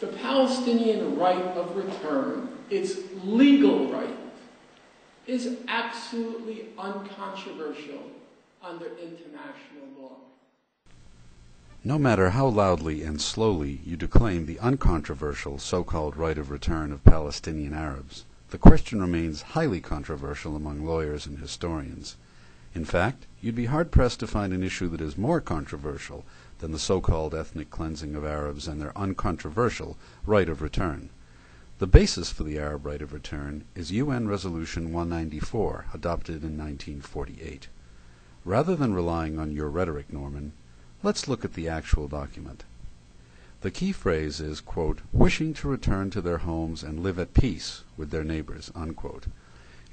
The Palestinian right of return, its legal right, is absolutely uncontroversial under international law. No matter how loudly and slowly you declaim the uncontroversial so-called right of return of Palestinian Arabs, the question remains highly controversial among lawyers and historians. In fact, you'd be hard-pressed to find an issue that is more controversial than the so-called ethnic cleansing of Arabs and their uncontroversial right of return. The basis for the Arab right of return is UN Resolution 194, adopted in 1948. Rather than relying on your rhetoric, Norman, let's look at the actual document. The key phrase is, quote, wishing to return to their homes and live at peace with their neighbors, unquote.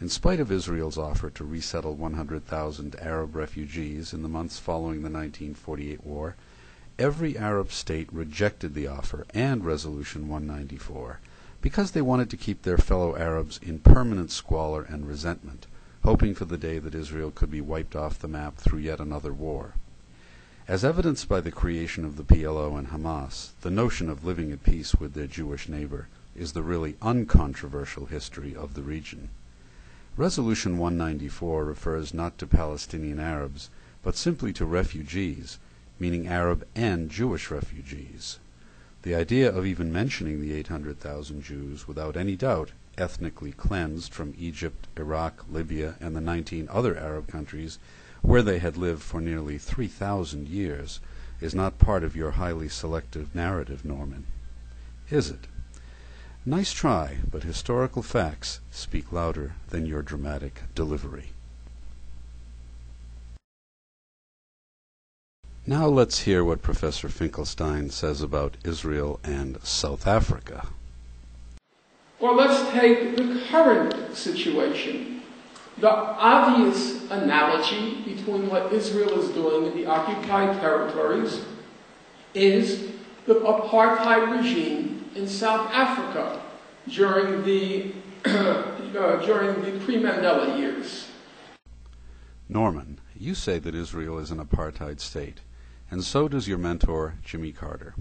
In spite of Israel's offer to resettle 100,000 Arab refugees in the months following the 1948 war, every Arab state rejected the offer and Resolution 194 because they wanted to keep their fellow Arabs in permanent squalor and resentment, hoping for the day that Israel could be wiped off the map through yet another war. As evidenced by the creation of the PLO and Hamas, the notion of living at peace with their Jewish neighbor is the really uncontroversial history of the region. Resolution 194 refers not to Palestinian Arabs, but simply to refugees, meaning Arab and Jewish refugees. The idea of even mentioning the 800,000 Jews, without any doubt, ethnically cleansed from Egypt, Iraq, Libya, and the 19 other Arab countries where they had lived for nearly 3,000 years, is not part of your highly selective narrative, Norman. Is it? Nice try, but historical facts speak louder than your dramatic delivery. Now let's hear what Professor Finkelstein says about Israel and South Africa. Or let's take the current situation. The obvious analogy between what Israel is doing in the occupied territories is the apartheid regime in South Africa during the pre-Mandela years. Norman, you say that Israel is an apartheid state, and so does your mentor, Jimmy Carter.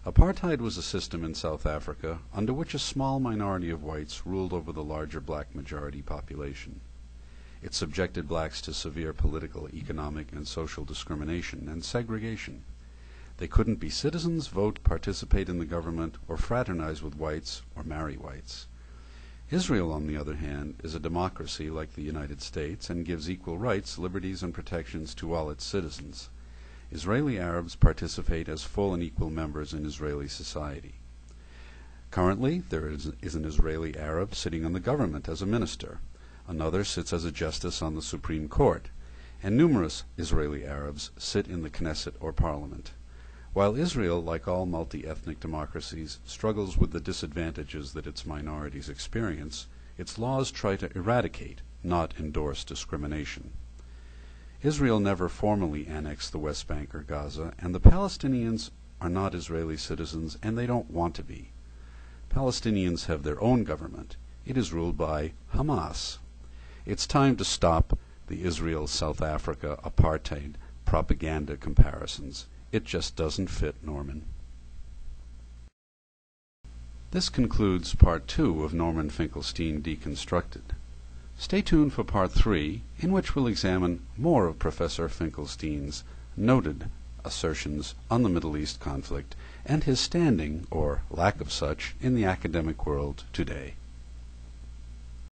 Apartheid was a system in South Africa under which a small minority of whites ruled over the larger black majority population. It subjected blacks to severe political, economic, and social discrimination and segregation. They couldn't be citizens, vote, participate in the government, or fraternize with whites or marry whites. Israel, on the other hand, is a democracy like the United States and gives equal rights, liberties, and protections to all its citizens. Israeli Arabs participate as full and equal members in Israeli society. Currently, there is an Israeli Arab sitting on the government as a minister. Another sits as a justice on the Supreme Court, and numerous Israeli Arabs sit in the Knesset or Parliament. While Israel, like all multi-ethnic democracies, struggles with the disadvantages that its minorities experience, its laws try to eradicate, not endorse discrimination. Israel never formally annexed the West Bank or Gaza, and the Palestinians are not Israeli citizens, and they don't want to be. Palestinians have their own government. It is ruled by Hamas. It's time to stop the Israel-South Africa apartheid propaganda comparisons. It just doesn't fit, Norman. This concludes Part 2 of Norman Finkelstein Deconstructed. Stay tuned for Part 3, in which we'll examine more of Professor Finkelstein's noted assertions on the Middle East conflict and his standing, or lack of such, in the academic world today.